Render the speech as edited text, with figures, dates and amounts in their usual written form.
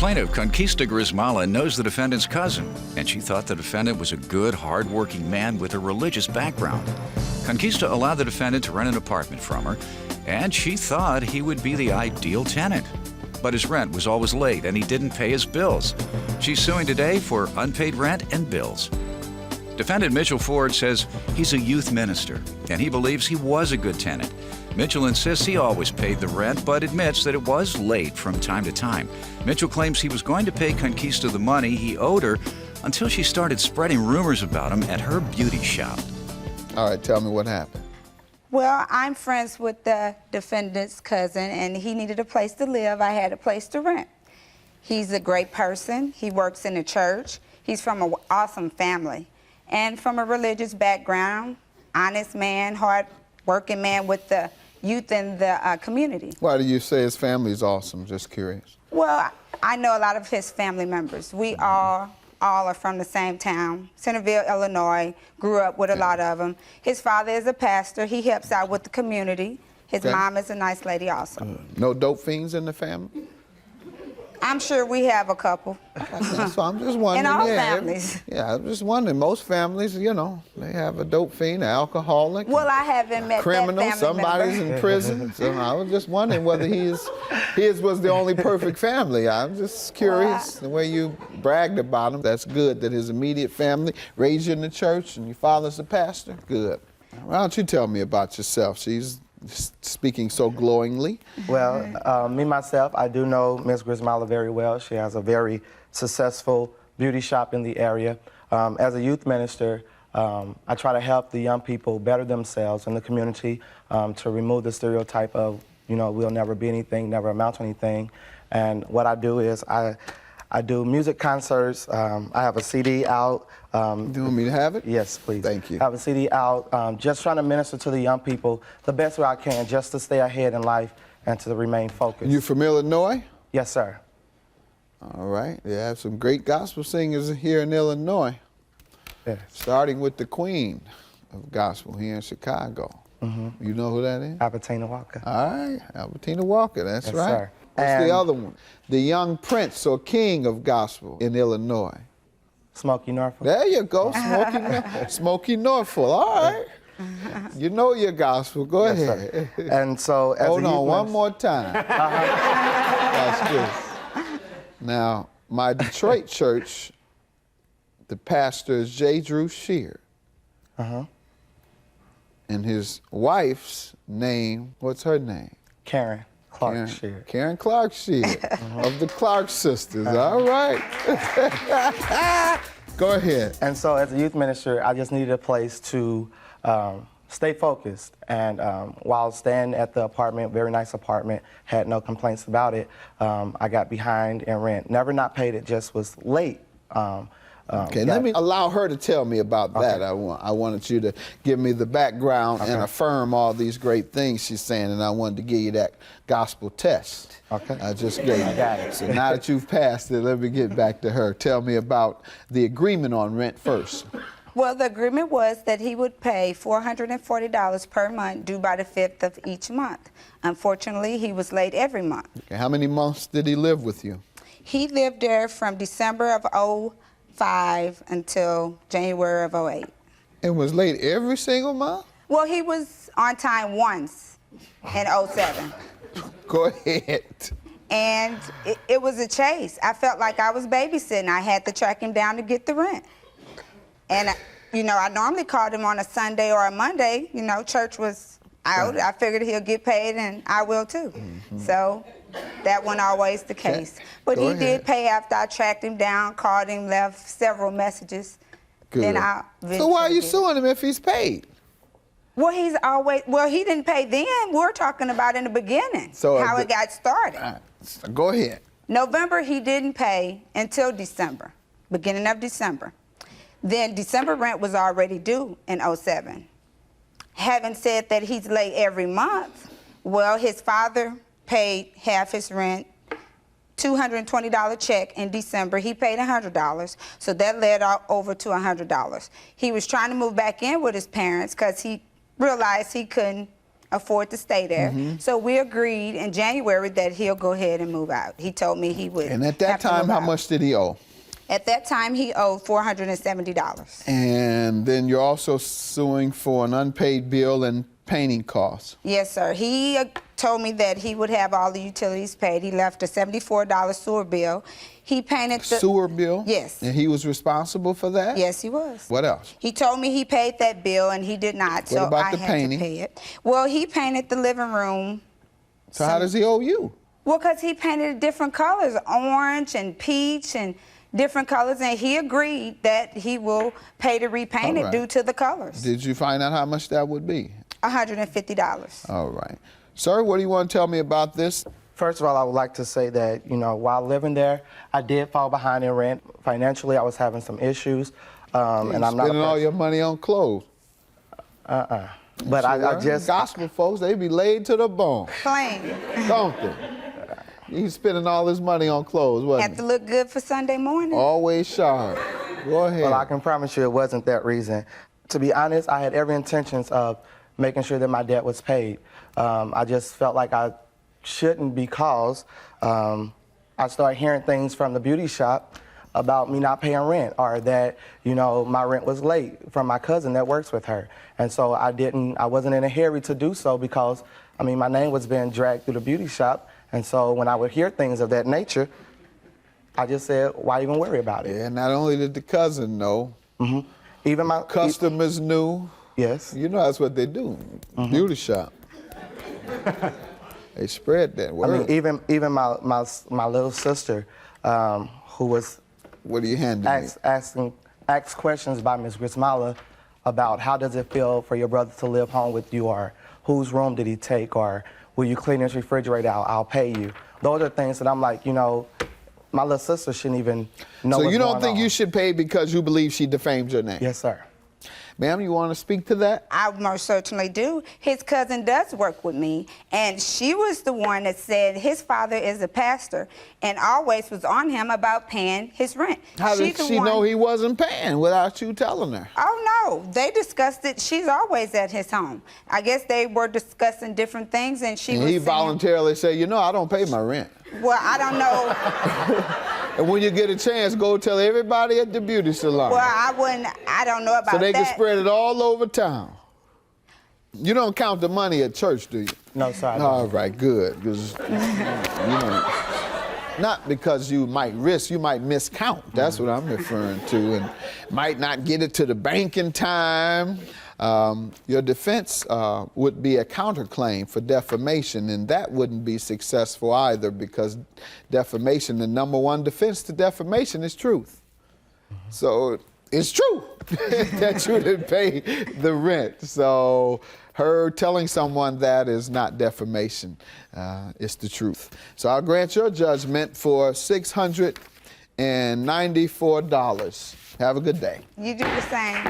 Plaintiff Conquista Grismala knows the defendant's cousin, and she thought the defendant was a good, hard-working man with a religious background. Conquista allowed the defendant to rent an apartment from her, and she thought he would be the ideal tenant. But his rent was always late, and he didn't pay his bills. She's suing today for unpaid rent and bills. Defendant Mitchell Ford says he's a youth minister, and he believes he was a good tenant. Mitchell insists he always paid the rent, but admits that it was late from time to time. Mitchell claims he was going to pay Conquista the money he owed her until she started spreading rumors about him at her beauty shop. All right, tell me what happened. Well, I'm friends with the defendant's cousin, and he needed a place to live. I had a place to rent. He's a great person. He works in the church. He's from an awesome family and from a religious background, honest man, hard-working man with the youth in the community. Why do you say his family is awesome? Just curious. Well, I know a lot of his family members. We all are from the same town, Centerville, Illinois. Grew up with a lot of them. His father is a pastor. He helps out with the community. His mom is a nice lady also. No dope fiends in the family? I'm sure we have a couple. So I'm just wondering. In all families. Yeah, I'm just wondering. Most families, you know, they have a dope fiend, an alcoholic. Well, I haven't met criminal. that family Somebody's member. in prison. So I was just wondering whether his was the only perfect family. I'm just curious. The way you bragged about him, that's good. That his immediate family raised you in the church and your father's a pastor. Good. Why don't you tell me about yourself? She's speaking so glowingly. Well, me, myself, I do know Ms. Grismala very well. She has a very successful beauty shop in the area. As a youth minister, I try to help the young people better themselves in the community to remove the stereotype of, you know, we'll never be anything, never amount to anything. And what I do is I do music concerts. I have a CD out. Do you want me to have it? Yes, please. Thank you. I have a CD out, just trying to minister to the young people the best way I can, just to stay ahead in life and to remain focused. You from Illinois? Yes, sir. All right. They have some great gospel singers here in Illinois. Yes. Starting with the queen of gospel here in Chicago. You know who that is? Albertina Walker. All right, Albertina Walker, that's Yes, right. sir. What's And the other one? The young prince or king of gospel in Illinois. Smokey Norfolk. There you go, Smokey Norfolk. All right. You know your gospel. Go Yes, ahead. sir. And so, as Hold a on, youth one minister- more time. That's good. Now, my Detroit church, the pastor is J. Drew Shear. And his wife's name, what's her name? Karen Clark Shear. Karen Clark Shear of the Clark sisters. All right. Go ahead. And so, as a youth minister, I just needed a place to stay focused. And while staying at the apartment, very nice apartment, had no complaints about it, I got behind in rent. Never not paid it, just was late. Okay, let me allow her to tell me about that. I wanted you to give me the background and affirm all these great things she's saying, and I wanted to give you that gospel test. Okay. I just gave you. got it. So now that you've passed it, let me get back to her. Tell me about the agreement on rent first. Well, the agreement was that he would pay $440 per month due by the 5th of each month. Unfortunately, he was late every month. Okay, how many months did he live with you? He lived there from December of 2005 until January of 2008. And was late every single month? Well, he was on time once in 2007. Go ahead. And it was a chase. I felt like I was babysitting. I had to track him down to get the rent. And, you know, I normally called him on a Sunday or a Monday. You know, church was out. I figured he'll get paid, and I will too. So that wasn't always the case. But Go he ahead. did pay after I tracked him down, called him, left several messages. Good. Then I So why are you eventually suing him if he's paid? Well, he didn't pay then. We're talking about in the beginning, So, how it got started. All right, so go ahead. November, he didn't pay until December, beginning of December. Then December rent was already due in 2007. Having said that he's late every month, well, his father paid half his rent, $220 check in December. He paid $100, so that led over to $100. He was trying to move back in with his parents because he realized he couldn't afford to stay there. So we agreed in January that he'll go ahead and move out. He told me he would. And at that time, how much did he owe? At that time, he owed $470. And then you're also suing for an unpaid bill and painting costs. Yes, sir. He told me that he would have all the utilities paid. He left a $74 sewer bill. He painted the Sewer bill? Yes. And he was responsible for that? Yes, he was. What else? He told me he paid that bill and he did not, so about I the had painting? to pay it. Well, he painted the living room. So how does he owe you? Well, because he painted different colors, orange and peach and different colors, and he agreed that he will pay to repaint All it right. due to the colors. Did you find out how much that would be? $150. All right. Sir, what do you want to tell me about this? First of all, I would like to say that, you know, while living there, I did fall behind in rent. Financially, I was having some issues, and I'm not spending all your money on clothes. But I just Gospel folks, they be laid to the bone, Plain. don't they? He's spending all his money on clothes, Have wasn't to he? look good for Sunday morning. Always sharp. Go ahead. Well, I can promise you it wasn't that reason. To be honest, I had every intentions of making sure that my debt was paid. I just felt like I shouldn't because I started hearing things from the beauty shop about me not paying rent, or that, you know, my rent was late from my cousin that works with her. And so I wasn't in a hurry to do so because, I mean, my name was being dragged through the beauty shop. And so when I would hear things of that nature, I just said, why even worry about it? Yeah, not only did the cousin know, Even my customers knew. Yes. You know that's what they do, beauty shop. They spread that I word. mean, even my little sister, who was What are you handing me? asked questions by Ms. Grismala about how does it feel for your brother to live home with you, or whose room did he take, or will you clean his refrigerator? I'll pay you. Those are things that I'm like, you know, my little sister shouldn't even know So what's you don't going think on. you should pay because you believe she defamed your name? Yes, sir. Ma'am, you want to speak to that? I most certainly do. His cousin does work with me, and she was the one that said his father is a pastor and always was on him about paying his rent. How did she know he wasn't paying without you telling her? Oh, no. They discussed it. She's always at his home. I guess they were discussing different things, and she And was he saying, voluntarily said, you know, I don't pay my rent. well, I don't know. And when you get a chance, go tell everybody at the beauty salon. Well, I don't know about so they that. can spread it all over town. You don't count the money at church, do you? No, sir. I don't. All right, good. Because, you know, not because you might risk, you might miscount. That's what I'm referring to. And might not get it to the bank in time. Your defense would be a counterclaim for defamation, and that wouldn't be successful either because defamation, the number one defense to defamation is truth. So it's true that you didn't pay the rent. So her telling someone that is not defamation. It's the truth. So I'll grant your judgment for $694. Have a good day. You do the same.